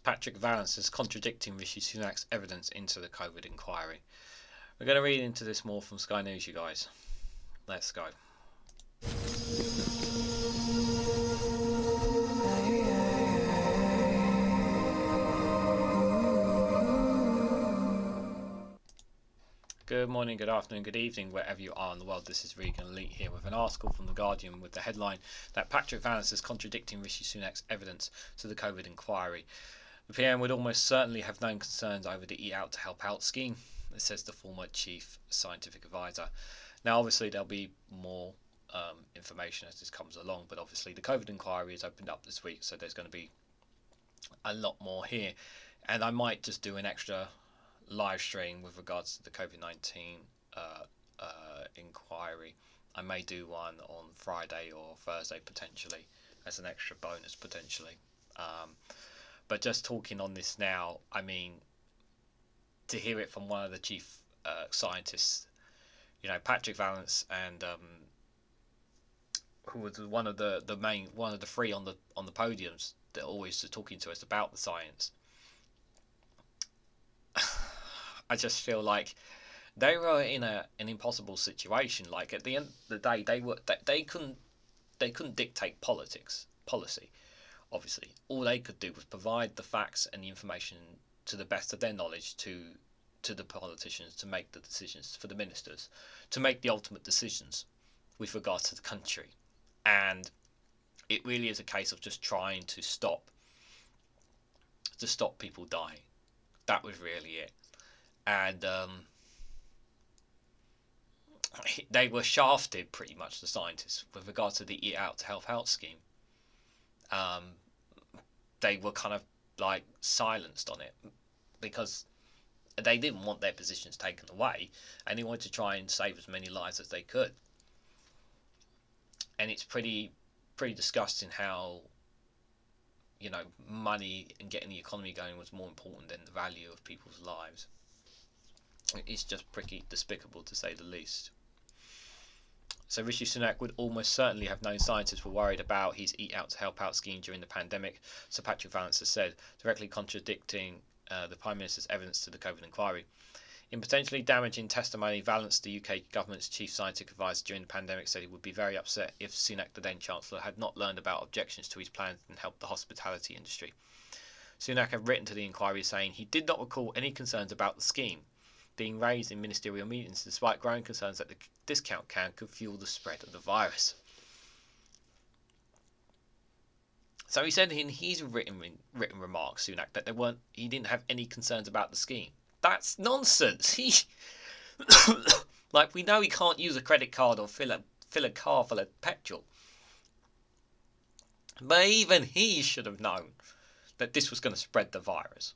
Patrick Vallance is contradicting Rishi Sunak's evidence into the COVID inquiry. We're going to read into this more from Sky News, you guys. Let's go. Good morning, good afternoon, good evening, wherever you are in the world. This is REGANELITE here with an article from The Guardian with the headline that Patrick Vallance is contradicting Rishi Sunak's evidence to the COVID inquiry. The PM would almost certainly have known concerns over the Eat Out to Help Out scheme, says the former chief scientific advisor. Now, obviously, there'll be more information as this comes along, but obviously the COVID inquiry is opened up this week, so there's going to be a lot more here. And I might just do an extra live stream with regards to the COVID-19 inquiry. I may do one on Friday or Thursday potentially as an extra bonus potentially. But just talking on this now, I mean, to hear it from one of the chief scientists, you know, Patrick Vallance, and who was one of the three on the podiums that always are talking to us about the science. I just feel like they were in an impossible situation. Like, at the end of the day, they couldn't dictate policy. Obviously, all they could do was provide the facts and the information to the best of their knowledge to the politicians, to make the decisions, for the ministers to make the ultimate decisions with regards to the country. And it really is a case of just trying to stop people dying. That was really it. And they were shafted, pretty much, the scientists, with regards to the Eat Out to Help Out scheme. They were kind of like silenced on it because they didn't want their positions taken away, and they wanted to try and save as many lives as they could. And it's pretty disgusting how, you know, money and getting the economy going was more important than the value of people's lives. It's just pretty despicable, to say the least. So Rishi Sunak would almost certainly have known scientists were worried about his Eat Out to Help Out scheme during the pandemic, Sir Patrick Vallance has said, directly contradicting the Prime Minister's evidence to the COVID inquiry. In potentially damaging testimony, Vallance, the UK government's chief scientific advisor during the pandemic, said he would be very upset if Sunak, the then Chancellor, had not learned about objections to his plans and helped the hospitality industry. Sunak had written to the inquiry saying he did not recall any concerns about the scheme being raised in ministerial meetings, despite growing concerns that the discount can could fuel the spread of the virus. So he said in his written remarks, Sunak, that he didn't have any concerns about the scheme. That's nonsense. Like, we know he can't use a credit card or fill a car full of petrol. But even he should have known that this was going to spread the virus.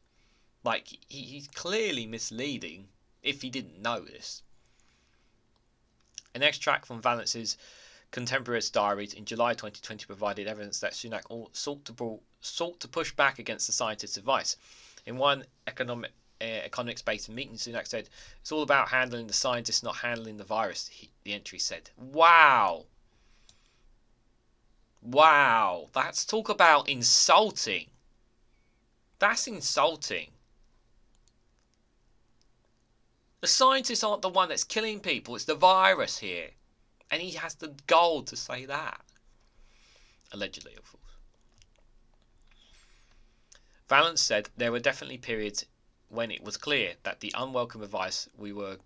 Like, he's clearly misleading if he didn't know this. An extract from Vallance's contemporaries' diaries in July 2020 provided evidence that Sunak sought to push back against the scientists' advice. In one economics-based meeting, Sunak said, "It's all about handling the scientists, not handling the virus," the entry said. Wow. That's talk about insulting. That's insulting. The scientists aren't the one that's killing people. It's the virus here. And he has the gall to say that. Allegedly, of course. Vallance said there were definitely periods when it was clear that the unwelcome advice we were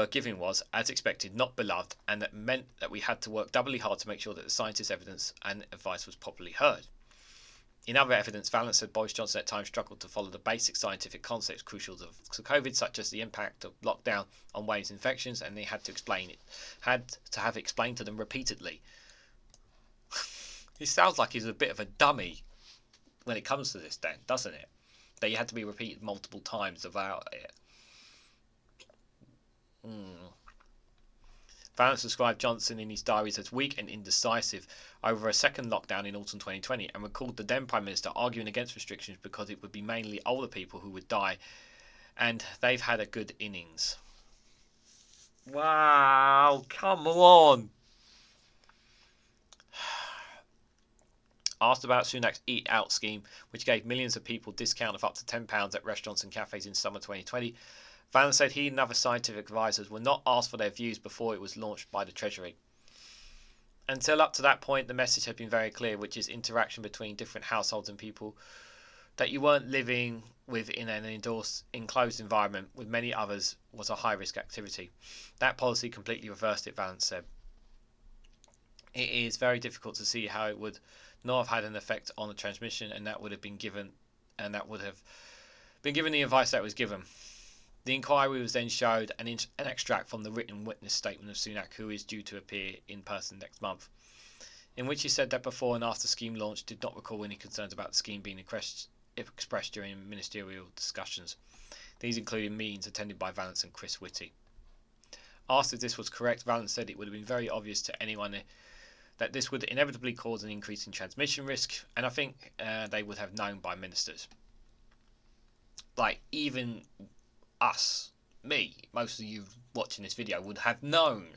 giving was, as expected, not beloved, and that meant that we had to work doubly hard to make sure that the scientists' evidence and advice was properly heard. In other evidence, Vallance said Boris Johnson at times struggled to follow the basic scientific concepts crucial to COVID, such as the impact of lockdown on waves infections, and they had to have explained to them repeatedly. He sounds like he's a bit of a dummy when it comes to this, then, doesn't it? That you had to be repeated multiple times about it. Vallance described Johnson in his diaries as weak and indecisive over a second lockdown in autumn 2020 and recalled the then Prime Minister arguing against restrictions because it would be mainly older people who would die, and they've had a good innings. Wow, come on. Asked about Sunak's Eat Out scheme, which gave millions of people discount of up to £10 at restaurants and cafes in summer 2020, Vallance said he and other scientific advisors were not asked for their views before it was launched by the Treasury. Until up to that point, the message had been very clear, which is interaction between different households and people that you weren't living within an enclosed environment with many others was a high-risk activity. That policy completely reversed it, Vallance said. It is very difficult to see how it would not have had an effect on the transmission, and that would have been given the advice that was given. The inquiry was then showed an extract from the written witness statement of Sunak, who is due to appear in person next month, in which he said that before and after the scheme launch did not recall any concerns about the scheme being expressed during ministerial discussions. These included meetings attended by Vallance and Chris Whitty. Asked if this was correct, Vallance said it would have been very obvious to anyone that this would inevitably cause an increase in transmission risk, and I think they would have known by ministers. Like, even us, me, most of you watching this video would have known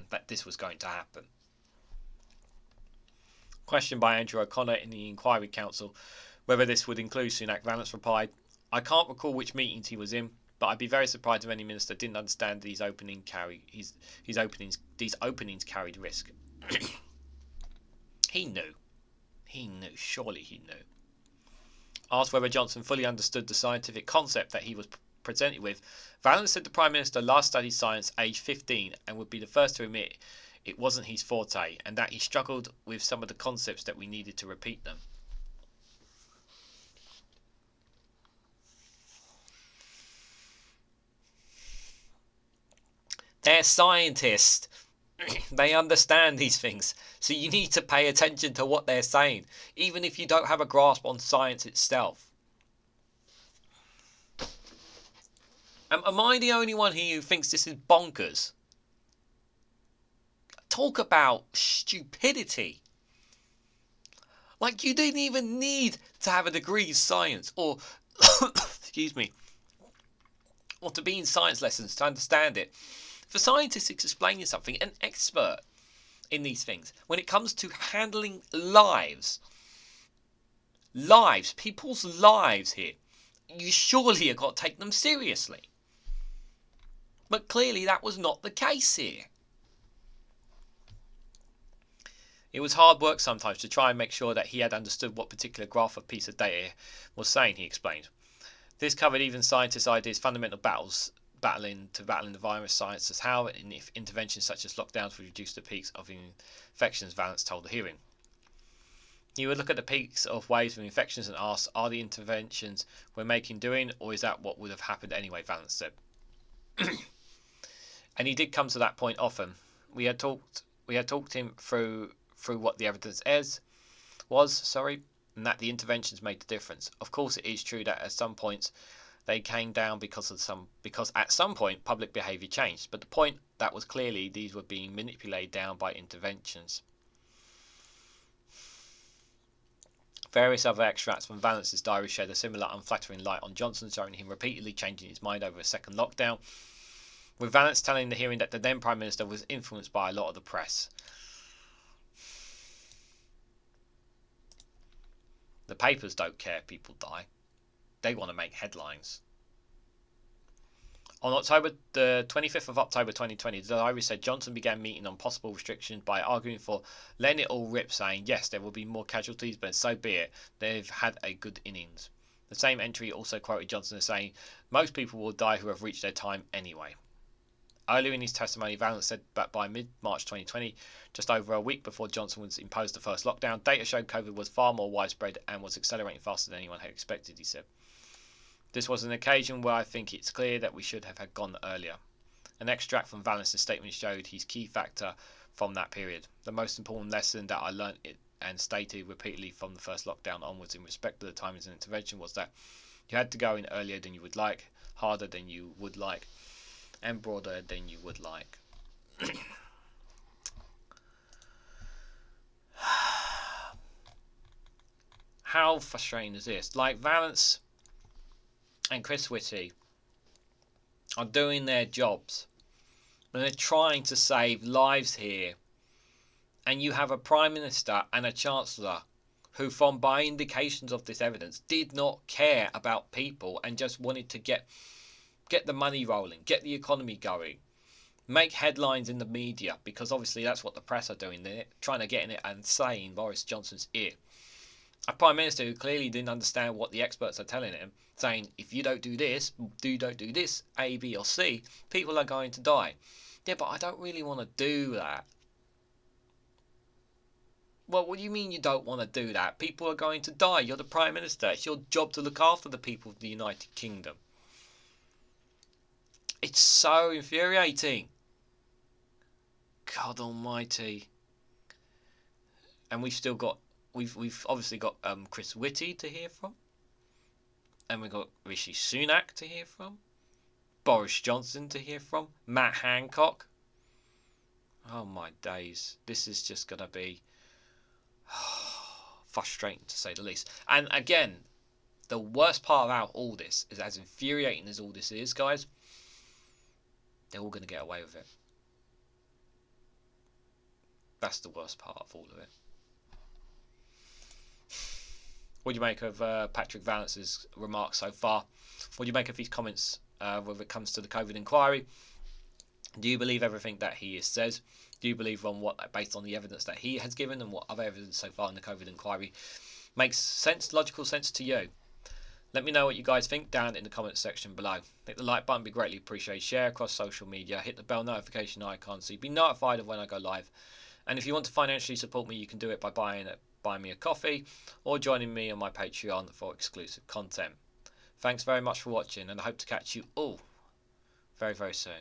that this was going to happen. Questioned by Andrew O'Connor in the Inquiry Council whether this would include Sunak, Vallance replied, "I can't recall which meetings he was in, but I'd be very surprised if any minister didn't understand these openings carried risk." He knew. Surely he knew. Asked whether Johnson fully understood the scientific concept that he was presented with, Vallance said the Prime Minister last studied science aged 15 and would be the first to admit it wasn't his forte, and that he struggled with some of the concepts that we needed to repeat them. They're scientists. They understand these things, so you need to pay attention to what they're saying, even if you don't have a grasp on science itself. Am I the only one here who thinks this is bonkers? Talk about stupidity. Like, you didn't even need to have a degree in science or excuse me, or to be in science lessons to understand it. For scientists explaining something, an expert in these things, when it comes to handling lives, people's lives here, you surely have got to take them seriously. But clearly that was not the case here. It was hard work sometimes to try and make sure that he had understood what particular graph or piece of data was saying, he explained. This covered even scientists' ideas, fundamental battling the virus, science as how and if interventions such as lockdowns would reduce the peaks of infections, Vallance told the hearing. He would look at the peaks of waves of infections and ask, are the interventions we're making doing, or is that what would have happened anyway, Vallance said. And he did come to that point often. We had talked him through what the evidence was, and that the interventions made the difference. Of course, it is true that at some points they came down because at some point public behaviour changed, but the point that was clearly these were being manipulated down by interventions. Various other extracts from Vallance's diary shed a similar unflattering light on Johnson, showing him repeatedly changing his mind over a second lockdown, with Vallance telling the hearing that the then Prime Minister was influenced by a lot of the press. The papers don't care if people die. They want to make headlines. On the 25th of October 2020, the diary said Johnson began meeting on possible restrictions by arguing for letting it all rip, saying, yes, there will be more casualties, but so be it. They've had a good innings. The same entry also quoted Johnson as saying, most people will die who have reached their time anyway. Earlier in his testimony, Vallance said that by mid-March 2020, just over a week before Johnson was imposed the first lockdown, data showed COVID was far more widespread and was accelerating faster than anyone had expected, he said. This was an occasion where I think it's clear that we should have gone earlier. An extract from Vallance's statement showed his key factor from that period. The most important lesson that I learnt and stated repeatedly from the first lockdown onwards in respect to the timings and intervention was that you had to go in earlier than you would like, harder than you would like, and broader than you would like. How frustrating is this? Like, Vallance and Chris Whitty are doing their jobs, and they're trying to save lives here, And you have a Prime Minister and a Chancellor who, from by indications of this evidence, did not care about people and just wanted to get the money rolling, get the economy going, make headlines in the media, because obviously that's what the press are doing. They're trying to get in it and saying Boris Johnson's ear. A Prime Minister who clearly didn't understand what the experts are telling him, saying if you don't do this, don't do this, A, B or C, people are going to die. Yeah, but I don't really want to do that. Well, what do you mean you don't want to do that? People are going to die. You're the Prime Minister. It's your job to look after the people of the United Kingdom. It's so infuriating. God almighty. And we've obviously got Chris Whitty to hear from. And we've got Rishi Sunak to hear from. Boris Johnson to hear from. Matt Hancock. Oh my days. This is just going to be frustrating to say the least. And again, the worst part about all this is, as infuriating as all this is, guys, they're all going to get away with it. That's the worst part of all of it. What do you make of Patrick Vallance's remarks so far? What do you make of his comments when it comes to the COVID inquiry? Do you believe everything that he says? Do you believe based on the evidence that he has given and what other evidence so far in the COVID inquiry makes sense, logical sense to you? Let me know what you guys think down in the comments section below. Hit the like button, be greatly appreciated. Share across social media. Hit the bell notification icon so you be notified of when I go live. And if you want to financially support me, you can do it by buying me a coffee or joining me on my Patreon for exclusive content. Thanks very much for watching, and I hope to catch you all very, very soon.